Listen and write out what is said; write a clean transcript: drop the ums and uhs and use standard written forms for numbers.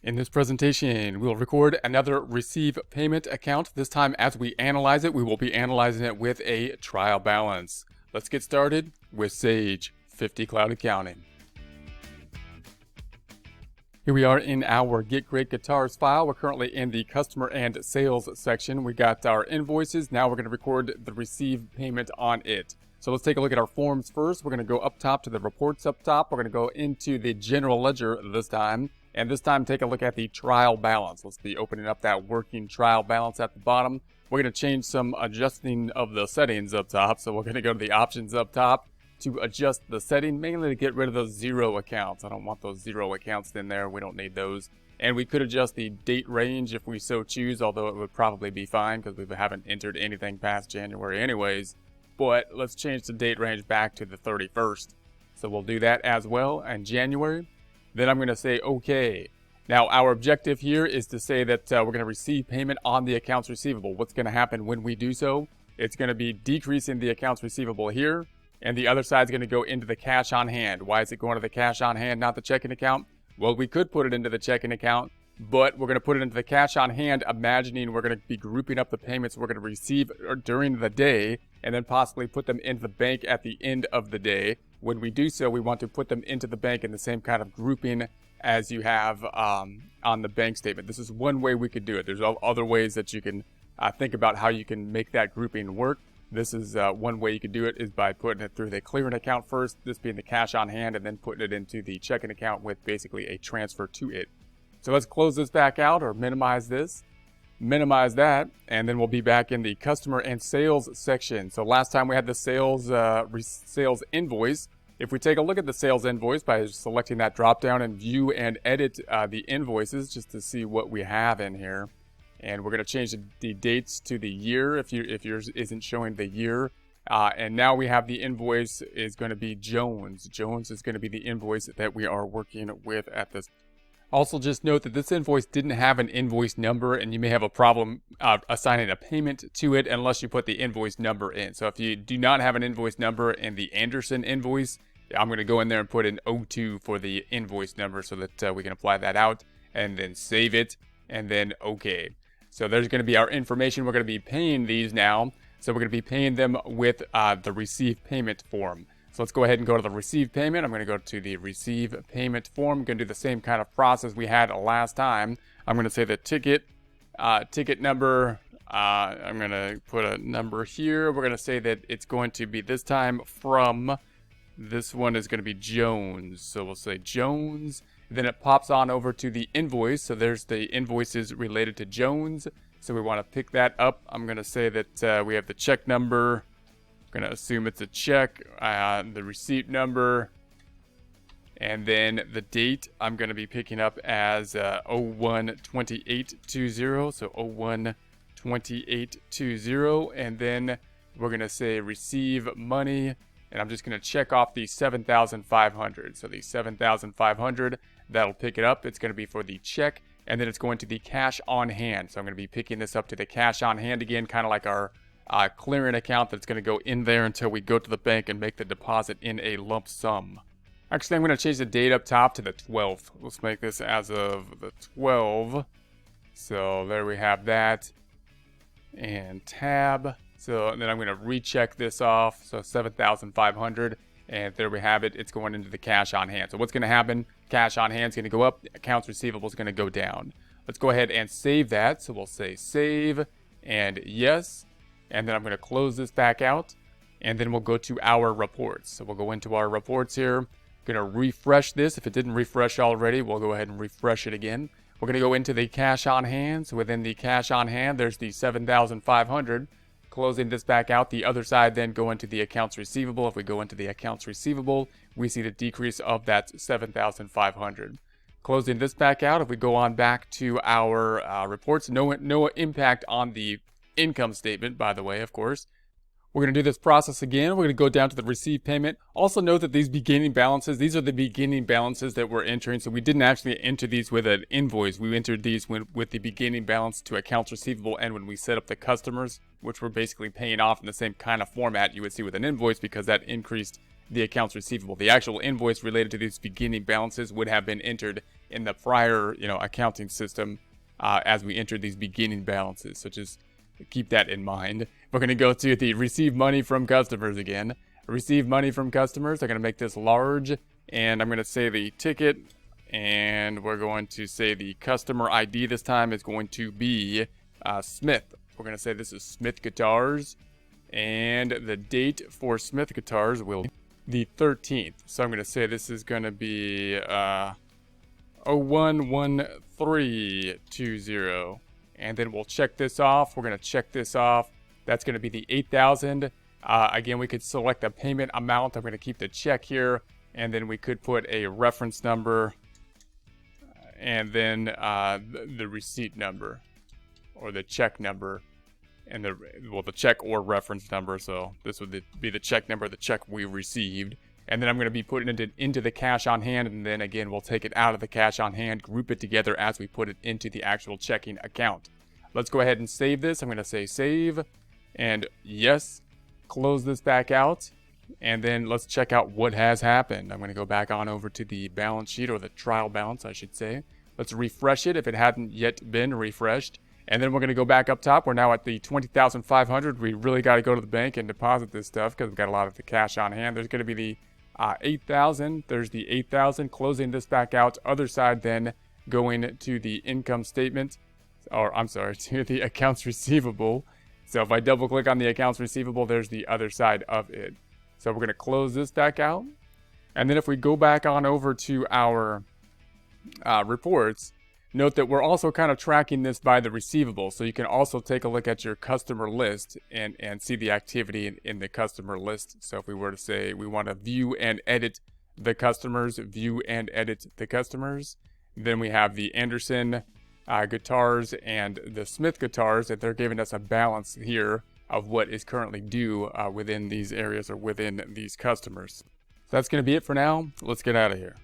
In this presentation, we'll record another receive payment account. This time, as we analyze it, we will be analyzing it with a trial balance. Let's get started with Sage 50 Cloud Accounting. Here we are in our Get Great Guitars file. We're currently in the customer and sales section. We got our invoices. Now we're going to record the receive payment on it. So let's take a look at our forms first. We're going to go up top to the reports up top. We're going to go into the general ledger this time. And this time, take a look at the trial balance. Let's be opening up that working trial balance at the bottom. We're going to change some adjusting of the settings up top. So we're going to go to the options up top to adjust the setting, mainly to get rid of those zero accounts. I don't want those zero accounts in there. We don't need those. And we could adjust the date range if we so choose, although it would probably be fine because we haven't entered anything past January anyways. But let's change the date range back to the 31st. So we'll do that as well in January. Then I'm going to say OK. Now our objective here is to say that we're going to receive payment on the accounts receivable. What's going to happen when we do so? It's going to be decreasing the accounts receivable here, and the other side is going to go into the cash on hand. Why is it going to the cash on hand, not the checking account? Well, we could put it into the checking account, but we're going to put it into the cash on hand, imagining we're going to be grouping up the payments we're going to receive during the day, and then possibly put them into the bank at the end of the day. When we do so, we want to put them into the bank in the same kind of grouping as you have on the bank statement. This is one way we could do it. There's other ways that you can think about how you can make that grouping work. This is one way you could do it is by putting it through the clearing account first, this being the cash on hand, and then putting it into the checking account with basically a transfer to it. So let's close this back out or minimize this. Minimize that, and then we'll be back in the customer and sales section. So last time we had the sales invoice. If we take a look at the sales invoice by selecting that drop down and view and edit the invoices just to see what we have in here, and we're going to change the dates to the year if yours isn't showing the year, and now we have the invoice is going to be Jones. Jones is going to be the invoice that we are working with at this. Also, just note that this invoice didn't have an invoice number, and you may have a problem assigning a payment to it unless you put the invoice number in. So if you do not have an invoice number in the Anderson invoice, I'm going to go in there and put in 02 for the invoice number so that we can apply that out, and then save it, and then OK. So there's going to be our information. We're going to be paying these now. So we're going to be paying them with the receive payment form. So let's go ahead and go to the receive payment. I'm going to go to the receive payment form. I'm going to do the same kind of process we had last time. I'm going to say the ticket number. I'm going to put a number here. We're going to say that it's going to be this time from, this one is going to be Jones. So we'll say Jones. Then it pops on over to the invoice. So there's the invoices related to Jones. So we want to pick that up. I'm going to say that we have the check number. Going to assume it's a check, the receipt number, and then the date I'm going to be picking up as 012820, so 012820, and then we're going to say receive money, and I'm just going to check off the 7,500. So the 7,500, that'll pick it up. It's going to be for the check, and then it's going to the cash on hand. So I'm going to be picking this up to the cash on hand again, kind of like our clearing account that's going to go in there until we go to the bank and make the deposit in a lump sum. Actually, I'm going to change the date up top to the 12th. Let's make this as of the 12th. So there we have that. And tab. So and then I'm going to recheck this off. So 7,500. And there we have it. It's going into the cash on hand. So what's going to happen? Cash on hand is going to go up. Accounts receivable is going to go down. Let's go ahead and save that. So we'll say save and yes. And then I'm going to close this back out, and then we'll go to our reports. So we'll go into our reports here. Going to refresh this. If it didn't refresh already, we'll go ahead and refresh it again. We're going to go into the cash on hand. So within the cash on hand, there's the 7,500. Closing this back out, the other side then go into the accounts receivable. If we go into the accounts receivable, we see the decrease of that 7,500. Closing this back out, if we go on back to our reports, no impact on the income statement, by the way, of course. We're going to do this process again. We're going to go down to the receive payment. Also note that these beginning balances, these are the beginning balances that we're entering. So we didn't actually enter these with an invoice. We entered these with the beginning balance to accounts receivable, and when we set up the customers, which we're basically paying off in the same kind of format you would see with an invoice, because that increased the accounts receivable. The actual invoice related to these beginning balances would have been entered in the prior, accounting system as we enter these beginning balances. So just keep that in mind. We're going to go to the receive money from customers again. Receive money from customers. I'm going to make this large, and I'm going to say the ticket, and we're going to say the customer ID this time is going to be Smith. We're going to say this is Smith Guitars, and the date for Smith Guitars will be the 13th. So I'm going to say this is going to be 011320, and then we'll check this off. We're going to check this off. That's going to be the 8,000. Again, we could select a payment amount. I'm going to keep the check here, and then we could put a reference number, and then the receipt number, or the check number, and the check or reference number. So this would be the check number, the check we received, and then I'm going to be putting it into the cash on hand, and then again we'll take it out of the cash on hand, group it together as we put it into the actual checking account. Let's go ahead and save this. I'm going to say save, and yes. Close this back out, and then let's check out what has happened. I'm going to go back on over to the balance sheet, or the trial balance I should say. Let's refresh it if it hadn't yet been refreshed, and then we're going to go back up top. We're now at the 20,500. We really got to go to the bank and deposit this stuff because we've got a lot of the cash on hand. There's going to be the 8,000. There's the 8,000. Closing this back out. Other side then going to the income statement, or I'm sorry, to the accounts receivable. So if I double click on the accounts receivable, there's the other side of it. So we're going to close this back out. And then if we go back on over to our reports, note that we're also kind of tracking this by the receivable. So you can also take a look at your customer list and see the activity in the customer list. So if we were to say we want to view and edit the customers, view and edit the customers, then we have the Anderson guitars and the Smith guitars, that they're giving us a balance here of what is currently due within these areas or within these customers. So that's going to be it for now. Let's get out of here.